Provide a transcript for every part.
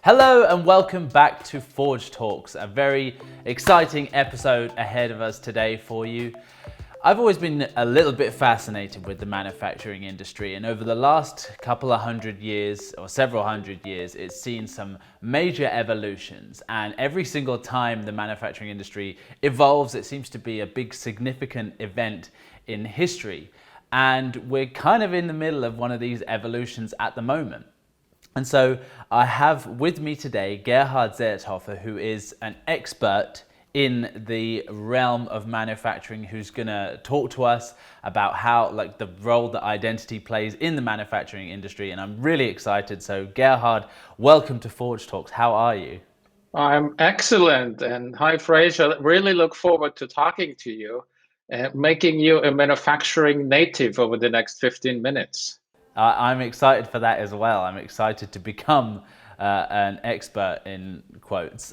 Hello and welcome back to ForgeTalks, a very exciting episode ahead of us today for you. I've always been a little bit fascinated with the manufacturing industry, and over the last couple of hundred years or several hundred years, it's seen some major evolutions, and every single time the manufacturing industry evolves, it seems to be a big significant event in history. And we're kind of in the middle of one of these evolutions at the moment. And so I have with me today Gerhard Zehethofer, who is an expert in the realm of manufacturing, who's going to talk to us about how, the role that identity plays in the manufacturing industry. And I'm really excited. So Gerhard, welcome to ForgeTalks. How are you? I'm excellent. And hi, Fraser. Really look forward to talking to you and making you a manufacturing native over the next 15 minutes. I'm excited for that as well. I'm excited to become an expert in quotes.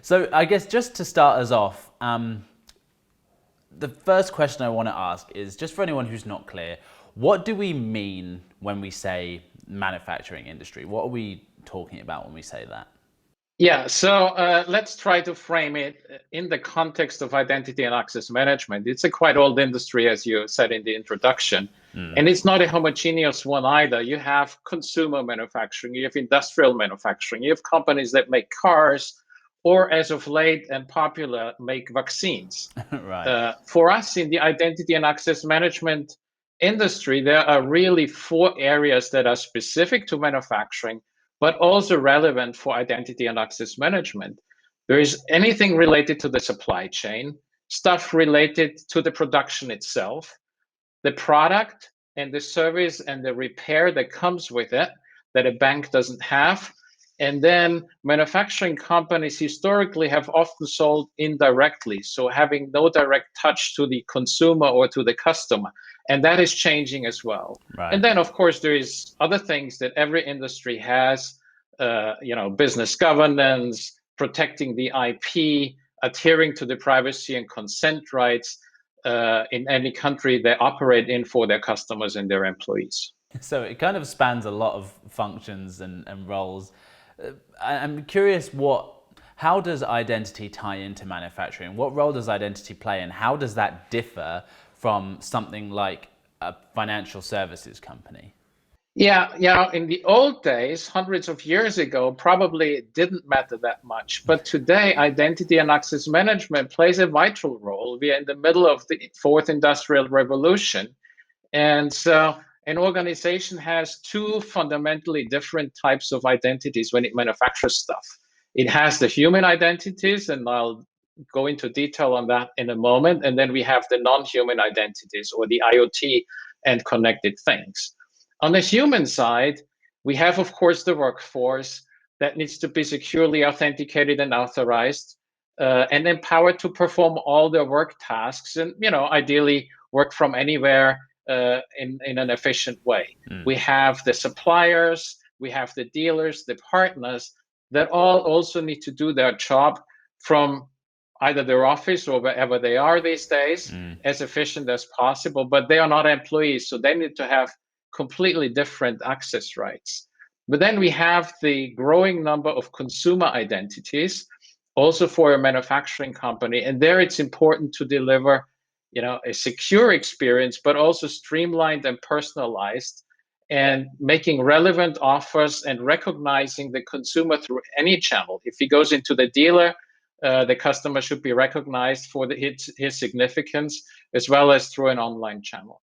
So I guess just to start us off, the first question I want to ask is, just for anyone who's not clear, what do we mean when we say manufacturing industry? What are we talking about when we say that? Yeah, so let's try to frame it in the context of identity and access management. It's a quite old industry, as you said in the introduction, and it's not a homogeneous one either. You have consumer manufacturing, you have industrial manufacturing, you have companies that make cars, or as of late and popular, make vaccines. Right. For us in the identity and access management industry, there are really four areas that are specific to manufacturing but also relevant for identity and access management. There is anything related to the supply chain, stuff related to the production itself, the product and the service and the repair that comes with it that a bank doesn't have. And then manufacturing companies historically have often sold indirectly, so having no direct touch to the consumer or to the customer. And that is changing as well. Right. And then, of course, there is other things that every industry has, business governance, protecting the IP, adhering to the privacy and consent rights in any country they operate in for their customers and their employees. So it kind of spans a lot of functions and roles. I'm curious, how does identity tie into manufacturing? What role does identity play, and how does that differ from something like a financial services company? Yeah, in the old days, hundreds of years ago, probably it didn't matter that much. But today, identity and access management plays a vital role. We are in the middle of the fourth industrial revolution. And so an organization has two fundamentally different types of identities when it manufactures stuff. It has the human identities, and I'll go into detail on that in a moment. And then we have the non-human identities, or the IoT and connected things. On the human side, we have, of course, the workforce that needs to be securely authenticated and authorized and empowered to perform all their work tasks and, ideally work from anywhere in an efficient way. We have the suppliers, we have the dealers, the partners that all also need to do their job from either their office or wherever they are these days as efficient as possible, but they are not employees, so they need to have completely different access rights. But then we have the growing number of consumer identities, also for a manufacturing company, and there it's important to deliver a secure experience, but also streamlined and personalized, and making relevant offers and recognizing the consumer through any channel. If he goes into the dealer, the customer should be recognized for his significance, as well as through an online channel.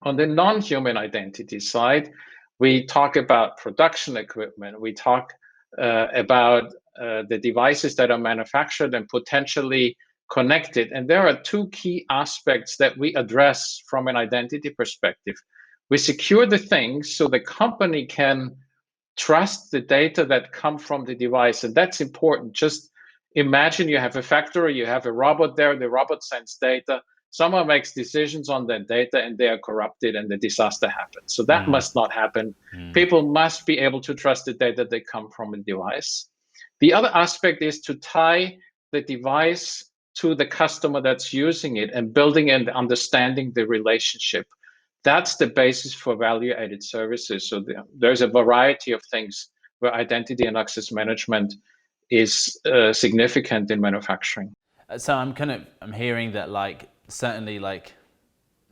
On the non-human identity side, we talk about production equipment. We talk about the devices that are manufactured and potentially connected. And there are two key aspects that we address from an identity perspective. We secure the things so the company can trust the data that come from the device. And that's important. Just imagine you have a factory, you have a robot there, the robot sends data. Someone makes decisions on that data and they are corrupted and the disaster happens. So that must not happen. People must be able to trust the data that come from a device. The other aspect is to tie the device to the customer that's using it and building and understanding the relationship. That's the basis for value-added services. So there's a variety of things where identity and access management is significant in manufacturing. So I'm hearing that like certainly like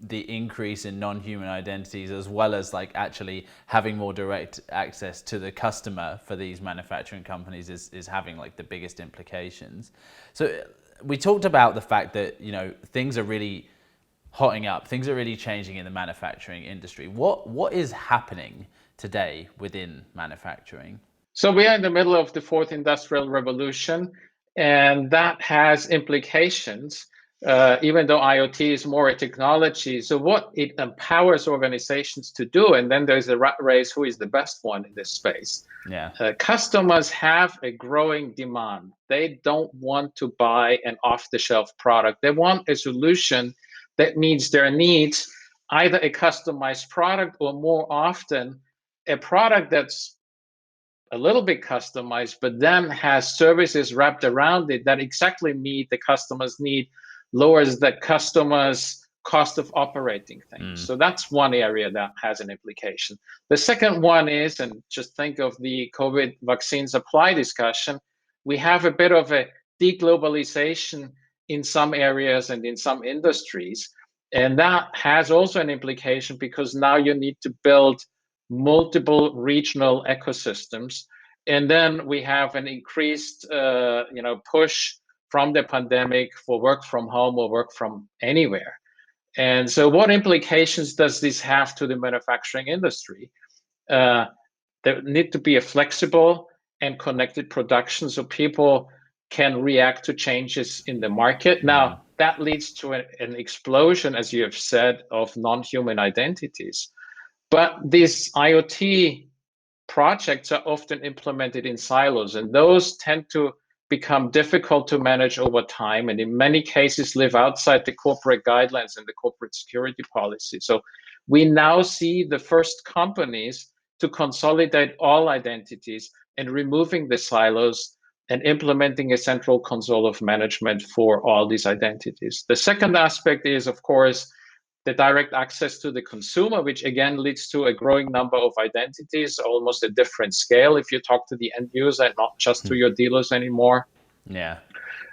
the increase in non-human identities, as well as like actually having more direct access to the customer for these manufacturing companies is having like the biggest implications. So we talked about the fact that, you know, things are really hotting up, things are really changing in the manufacturing industry. What is happening today within manufacturing? So we are in the middle of the fourth industrial revolution, and that has implications, even though IoT is more a technology. So what it empowers organizations to do, and then there's a rat race, who is the best one in this space. Yeah. Customers have a growing demand. They don't want to buy an off-the-shelf product. They want a solution that meets their needs, either a customized product or more often a product that's a little bit customized, but then has services wrapped around it that exactly meet the customer's need, lowers the customer's cost of operating things. So that's one area that has an implication. The second one is, and just think of the COVID vaccine supply discussion, we have a bit of a deglobalization in some areas and in some industries. And that has also an implication because now you need to build multiple regional ecosystems. And then we have an increased push from the pandemic for work from home or work from anywhere. And so what implications does this have to the manufacturing industry? There need to be a flexible and connected production so people can react to changes in the market. Now, that leads to an explosion, as you have said, of non-human identities. But these IoT projects are often implemented in silos, and those tend to become difficult to manage over time, and in many cases live outside the corporate guidelines and the corporate security policy. So we now see the first companies to consolidate all identities and removing the silos and implementing a central console of management for all these identities. The second aspect is, of course, the direct access to the consumer, which again leads to a growing number of identities, almost a different scale if you talk to the end user and not just to your dealers anymore. Yeah.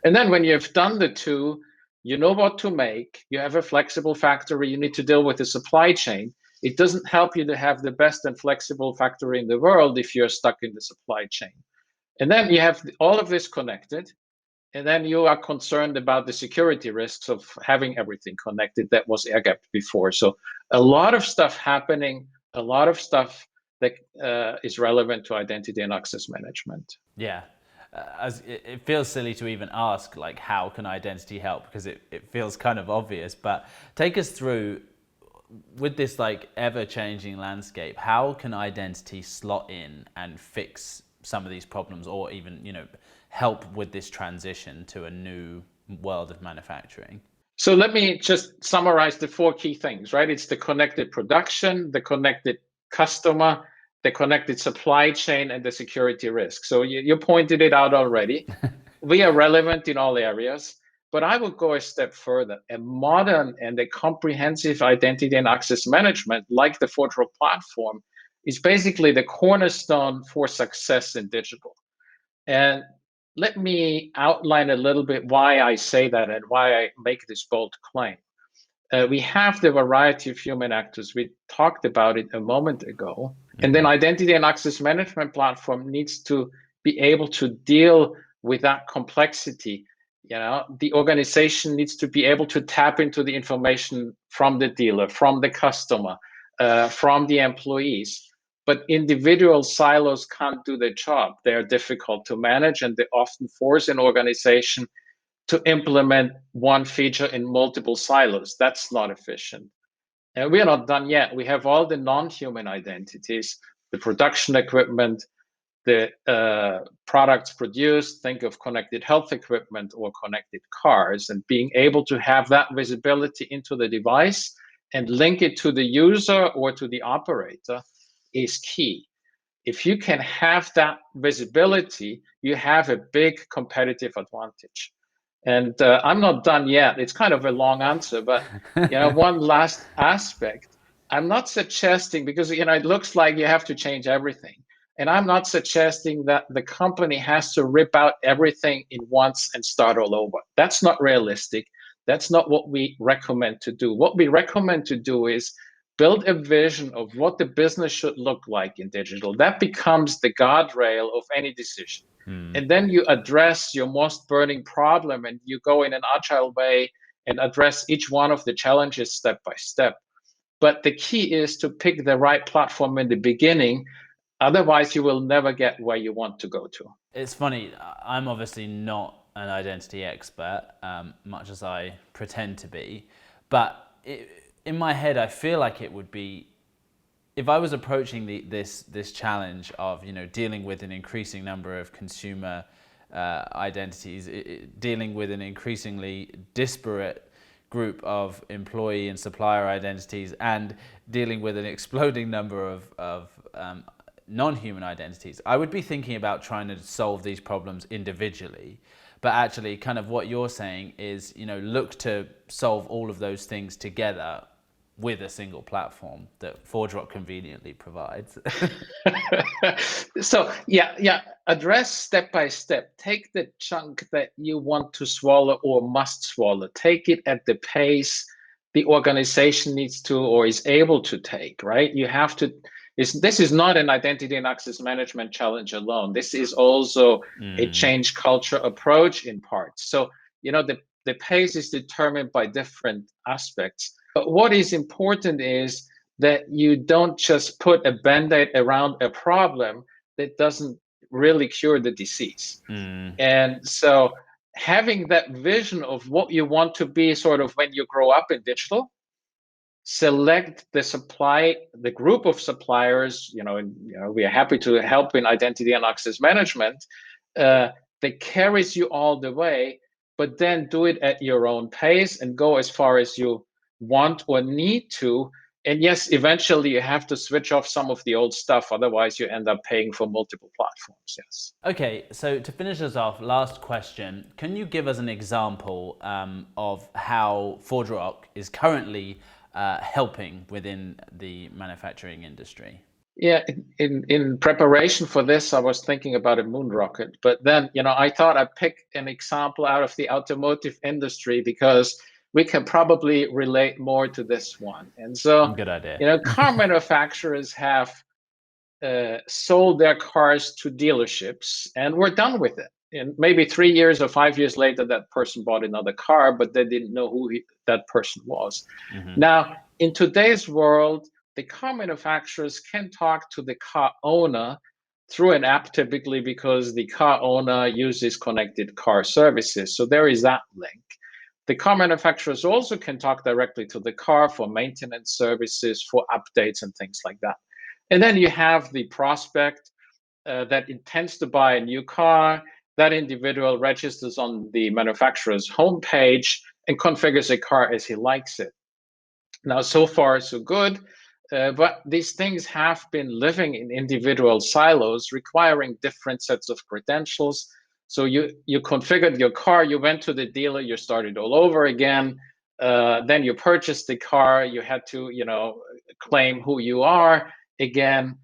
And then when you've done the two, you know what to make, you have a flexible factory, you need to deal with the supply chain. It doesn't help you to have the best and flexible factory in the world if you're stuck in the supply chain. And then you have all of this connected. And then you are concerned about the security risks of having everything connected that was air-gapped before. So a lot of stuff happening, a lot of stuff that is relevant to identity and access management. Yeah. As it feels silly to even ask, like, how can identity help? Because it feels kind of obvious. But take us through, with this like ever-changing landscape, how can identity slot in and fix some of these problems, or even, you know, help with this transition to a new world of manufacturing? So let me just summarize the four key things, right? It's the connected production, the connected customer, the connected supply chain, and the security risk. So you pointed it out already. We are relevant in all areas, but I would go a step further. A modern and a comprehensive identity and access management, like the ForgeTalks platform, is basically the cornerstone for success in digital. And let me outline a little bit why I say that and why I make this bold claim. We have the variety of human actors. We talked about it a moment ago. And then identity and access management platform needs to be able to deal with that complexity. You know, the organization needs to be able to tap into the information from the dealer, from the customer, from the employees. But individual silos can't do their job. They're difficult to manage, and they often force an organization to implement one feature in multiple silos. That's not efficient. And we are not done yet. We have all the non-human identities, the production equipment, the products produced. Think of connected health equipment or connected cars, and being able to have that visibility into the device and link it to the user or to the operator is key. If you can have that visibility, you have a big competitive advantage. And I'm not done yet. It's kind of a long answer, but one last aspect. I'm not suggesting, because it looks like you have to change everything. And I'm not suggesting that the company has to rip out everything in once and start all over. That's not realistic. That's not what we recommend to do. What we recommend to do is build a vision of what the business should look like in digital. That becomes the guardrail of any decision. And then you address your most burning problem and you go in an agile way and address each one of the challenges step by step. But the key is to pick the right platform in the beginning. Otherwise, you will never get where you want to go to. It's funny, I'm obviously not an identity expert, much as I pretend to be, but in my head, I feel like it would be, if I was approaching this challenge of dealing with an increasing number of consumer identities, dealing with an increasingly disparate group of employee and supplier identities, and dealing with an exploding number of non-human identities, I would be thinking about trying to solve these problems individually. But actually, kind of what you're saying is, look to solve all of those things together with a single platform that ForgeRock conveniently provides. So address step by step. Take the chunk that you want to swallow or must swallow. Take it at the pace the organization needs to or is able to take, right? You have to. This is not an identity and access management challenge alone. This is also a change culture approach in part. So, the pace is determined by different aspects. But what is important is that you don't just put a Band-Aid around a problem that doesn't really cure the disease. And so having that vision of what you want to be sort of when you grow up in digital, select the group of suppliers, we are happy to help in identity and access management, that carries you all the way, but then do it at your own pace and go as far as you want or need to. And yes, eventually you have to switch off some of the old stuff, otherwise you end up paying for multiple platforms. Yes. Okay, so to finish us off, last question, can you give us an example of how ForgeRock is currently helping within the manufacturing industry? Yeah, in preparation for this, I was thinking about a moon rocket, but then, I thought I'd pick an example out of the automotive industry because we can probably relate more to this one. And so, good idea. Car manufacturers have sold their cars to dealerships and we're done with it. And maybe 3 years or 5 years later, that person bought another car, but they didn't know who that person was. Now, in today's world, the car manufacturers can talk to the car owner through an app typically because the car owner uses connected car services. So there is that link. The car manufacturers also can talk directly to the car for maintenance services, for updates and things like that. And then you have the prospect that intends to buy a new car. That individual registers on the manufacturer's homepage and configures a car as he likes it. Now, so far, so good. But these things have been living in individual silos, requiring different sets of credentials. So you configured your car, you went to the dealer, you started all over again. Then you purchased the car, you had to, claim who you are again.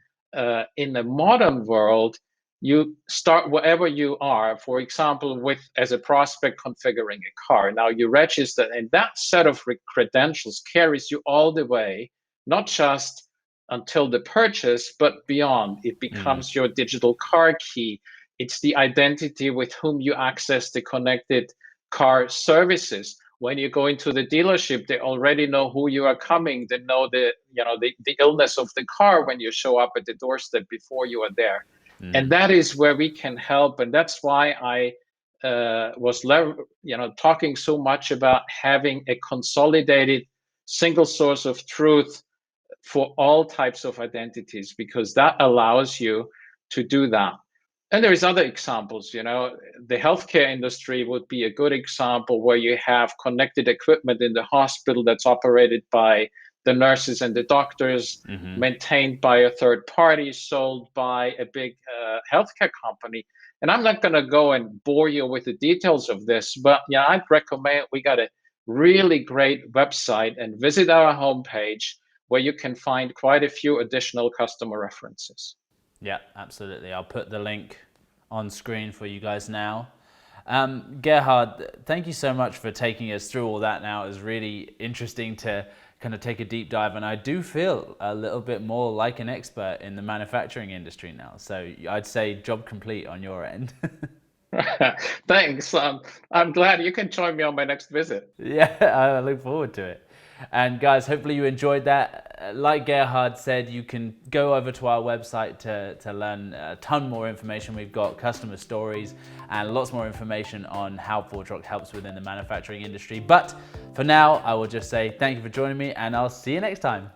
In the modern world, you start wherever you are, for example, as a prospect configuring a car. Now you register, and that set of credentials carries you all the way, not just until the purchase, but beyond. It becomes your digital car key. It's the identity with whom you access the connected car services. When you go into the dealership, they already know who you are coming. They know the illness of the car when you show up at the doorstep before you are there. And that is where we can help. And that's why I was talking so much about having a consolidated single source of truth for all types of identities, because that allows you to do that. And there's other examples, the healthcare industry would be a good example where you have connected equipment in the hospital that's operated by the nurses and the doctors, maintained by a third party, sold by a big healthcare company. And I'm not going to go and bore you with the details of this, but I'd recommend we got a really great website and visit our homepage where you can find quite a few additional customer references. Yeah, absolutely. I'll put the link on screen for you guys now. Gerhard, thank you so much for taking us through all that now. It was really interesting to kind of take a deep dive, and I do feel a little bit more like an expert in the manufacturing industry now. So I'd say job complete on your end. Thanks. I'm glad you can join me on my next visit. Yeah, I look forward to it. And guys, hopefully you enjoyed that. Like Gerhard said, you can go over to our website to learn a ton more information. We've got customer stories and lots more information on how ForgeTalks helps within the manufacturing industry. But for now, I will just say thank you for joining me, and I'll see you next time.